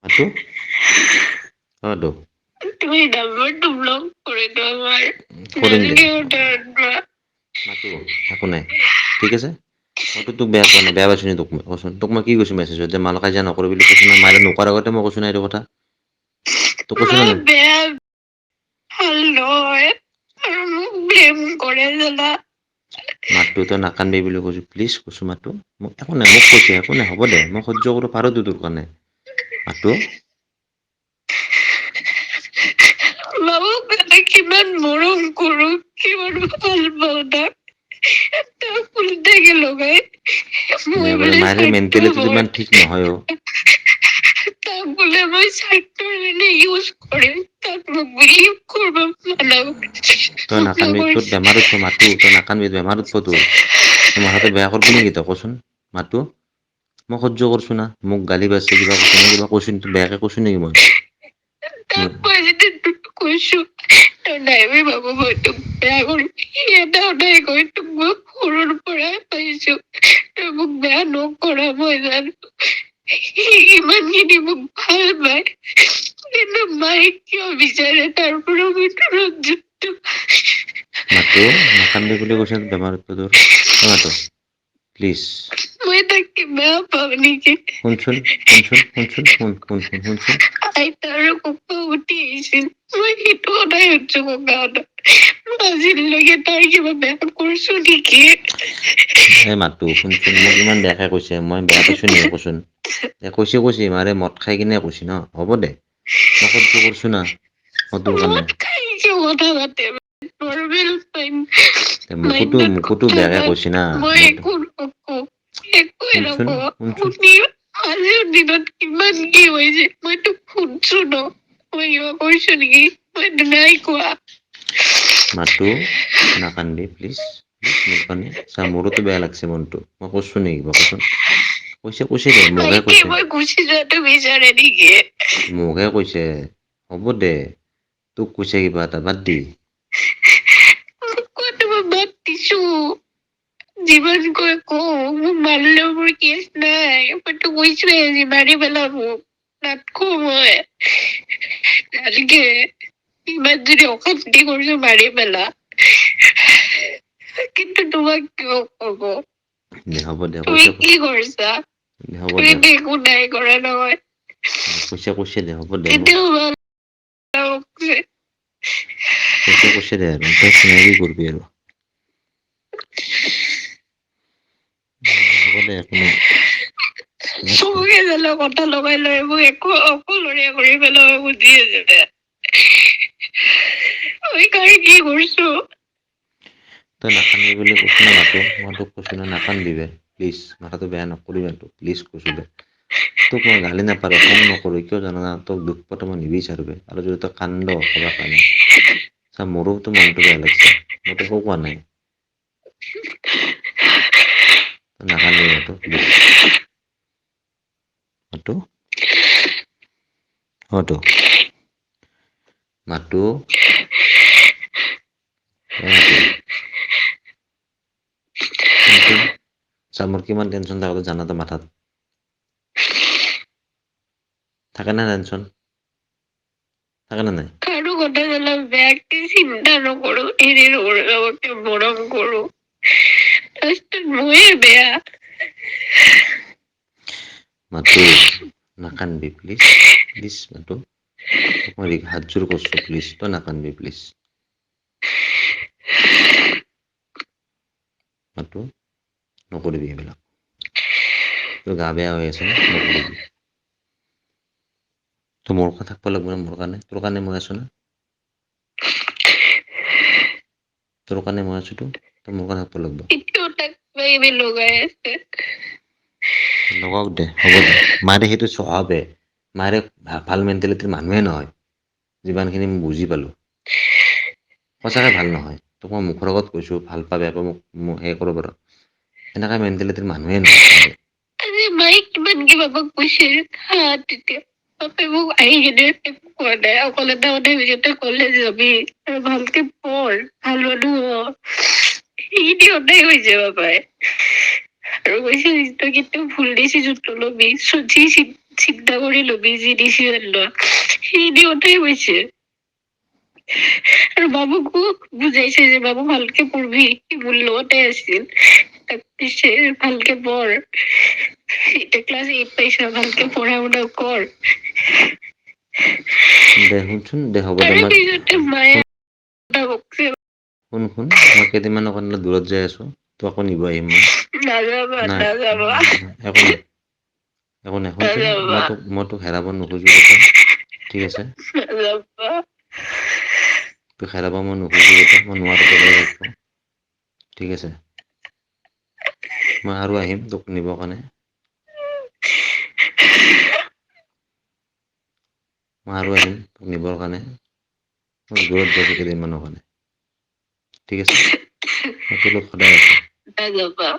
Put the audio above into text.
মাতো মাতো তুমি নাম্বাৰটো ব্লক কৰি দিও আমাৰ কৰিম দে মাতো একো নাই ঠিক আছে মইতো তোক বেয়া পোৱা নাই বেয়া পাইছো নি তোক মই কচোন তোক মই কি কৈছো মেছেজত যে মাল কাজিয়া নকৰো বুলি কৈছো না মাৰে নোকোৱাৰ আগতে মই কৈছো না এইটো কথা তোক কৈছো না বেয়া ভাল নহয় আৰু মোক ব্লেম কৰে জানা মাতটো তই নাকান্দবি বুলি কৈছো প্লিজ কৈছো মাতটো মোক একো নাই মোক কৈছে একো নাই হ'ব দে মই সহ্য কৰিব পাৰো তোৰ কাৰণে মাতটো বাবুক কিমান মৰম কৰো কিমান ভাল পাওঁ তাক উল্টাকে লগাই মই বোলে মায়েৰ মেণ্টেলিটিটো ইমান ঠিক নহয় অ তাক বোলে মই স্বাৰ্থৰ কাৰণে ইউজ কৰিম তাক মোক বিলিভ কৰিব তই নাকান্দবি তোৰ বেমাৰ উঠিব মাতো তই নাকান্দবি বেমাৰ উঠিব তোৰ মাথাটো বেয়া কৰিব নেকি তই কচোন মাতো মই সহ্য কৰিছো না মোক গালি পাৰছে কিবা কৈছে মই কিবা কৈছো তোক বেয়াকে কৈছো নেকি মই মই যদি তোক কৈছো তই নাইবি বাবু মই তোক বেয়া কৰিম এটা সদায় কৈ তোক মই সৰুৰ পৰাই পাইছো তই মোক বেয়া নকৰা মই জানো ইমানখিনি মোক ভাল পায় কিন্তু মায়ে কিয় বিচাৰে তাৰ পৰা মই দূৰত যুক্ত মাতো নাকান্দবি বুলি কৈছে বেমাৰ উঠিব তোৰ মাতো প্লিজ মই তাকে বেয়া পাওঁ নেকি শুনচোন শুনচোন শুনচোন শুন শুন শুন শুনচোন আইতাৰো কপা উঠি আহিছিল মই সেইটো সদায় শুনছো ককাহঁতক আজিলৈকে তাই কিবা বেয়া কৰিছো নেকি এই মাতো শুনচোন মোক ইমান বেয়াকে কৈছে মই বেয়া পাইছো নেকি কচোন কৈছে মাৰে মদ খাই কিনে কৈছে ন হ'ব দে মই সহ্য কৰিছো না তোৰ কাৰণে মোকোতো বেয়াকে কৈছে না মই একো নকওঁ একোৱে শুনচোন নকওঁ শুনচোন আজিৰ দিনত কিমান কি হৈছে মই তোক শুনছো ন মই কিবা কৈছো নেকি মই নাই কোৱা মাতো নাকান্দবি প্লিজ প্লিজ মোৰ কাৰণে চা মোৰোতো বেয়া লাগছে মনটো মই কৈছো নেকি কিবা কচোন কৈছে দে মোকে কৈছে মই গুচি যোৱাটো বিচাৰে নেকি মোকে কৈছে হ'ব দে তোক কৈছে কিবা এটা বাদ দি বাদ দিছো যিমান কৈ কওঁ মোক মাৰিলেও মোৰ কেছ নাই মইতো কৈছোৱে আজি মাৰি পেলাব নাথকো মই ভালকে ইমান যদি অশান্তি কৰিছো মাৰি পেলা কিন্তু তোমাক কিয় কব দে হ'ব দে তুমি কি কৰিছা হ'ব তুমি দে একো নাই কৰা নহয় কৈছে দে হ'ব দে কেতিয়াও কৈছে দে আৰু তই কি কৰিবি আৰু হ'ব দে একো নাই চবকে জানো কথা লগাই লৈ মোক একো অকলশৰীয়া কৰি পেলাব বুজি আছে মই কাৰ কি কৰিছো তই নাকান্দবি বুলি কৈছো না মাতো মই তোক কৈছো না নাকান্দিবি প্লিজ মাথাটো বেয়া নকৰিবি প্লিজ কৈছো দে তোক মই গালি নাপাৰো খং নকৰো কিয় জানা তোক দুখ পোৱাটো মই নিবিচাৰো আৰু যদি তই কান্দ কিবা কাৰণে চা মোৰোতো মনটো বেয়া লাগিছে মই তোক একো কোৱা নাই নাকান্দিবি মাতো প্লিজ মাতো মাতো মাতো শুনচোন চা মোৰ কিমান টেনচন থাকে জানা তই মাথাত থাকে না টেনচন থাকে না নাই কাৰো কথা অলপ বেয়াকে চিন্তা নকৰো এনে লগতে মৰম কৰো ময়ে বেয়া মাতো নাকান্দবি প্লিজ প্লিজ মাতো মই হাত জোৰ কৰিছো প্লিজ তই নাকান্দবি প্লিজ মাতো নকৰিবি এইবিলাক তোৰ গা বেয়া হৈ আছে না নকৰিবি তই মোৰ কথা থাকিব লাগিব মোৰ কাৰণে তোৰ কাৰণে মই আছো না তোৰ কাৰণে মই আছো তই মোৰ কাৰণে থাকিব লাগিব লগাওক দে হ'ব দে মাৰে সেইটো স্বভাৱে মাৰে ভাল মেণ্টেলিটিৰ মানুহে নহয় যিমানখিনি মই বুজি পালো সঁচাকে ভাল নহয় তোক মই মুখৰ আগত কৈছো ভাল পা বেয়া পা মোক সেই কৰিব পাৰ এনেকা মেণ্টেলিটিৰ মানুহে নহয় মাৰে মায়ে কিমান কিবা কৈছে তেতিয়া বাপে মোক আহি কিনে একো কোৱা নাই অকল এটা কথা কৈছে কলেজ যাবি আৰু ভালকে পঢ় ভাল মানুহ সেইখিনি সদায় কৈছে বাপাই আৰু কৈছে তই কেতিয়াও ভুল ডিচিছন নলবি চিন্তা কৰি ল'বি যি ডিচিজন লোৱা সেই দিওঁতেই কৈছে আৰু বাবুকো বুজাইছে যে বাবু ভালকে পঢ়বি সি মোৰ লগতে আছিল তাক পিছে ভালকে পঢ় এতিয়া ক্লাছ 8 পাইছা ভালকে পঢ়া শুনা কৰ দে শুনচোন দে হ'ব দে তাৰে মই পিছতে মায়ে এটা বকছে শুন মই কেইদিনমানৰ কাৰণে দূৰত যাই আছো তোক আকৌ নিব আহিম মই নাযাবা নাই নাযাবা একো নাই শুনচোন নাযাবা মই তোক হেৰাব নোখোজো কেতিয়াও ঠিক আছে নাযাবা তোক হেৰাব মই নোখোজো কেতিয়াও মই নোৱাৰো তোক লৈ ৰাখিব ঠিক আছে মই আৰু আহিম তোক নিবৰ কাৰণে মই আৰু আহিম তোক নিবৰ কাৰণে মই দূৰত যাইছো কেইদিনমানৰ কাৰণে ঠিক আছে মই তোৰ লগত সদায় আছো নাযাবা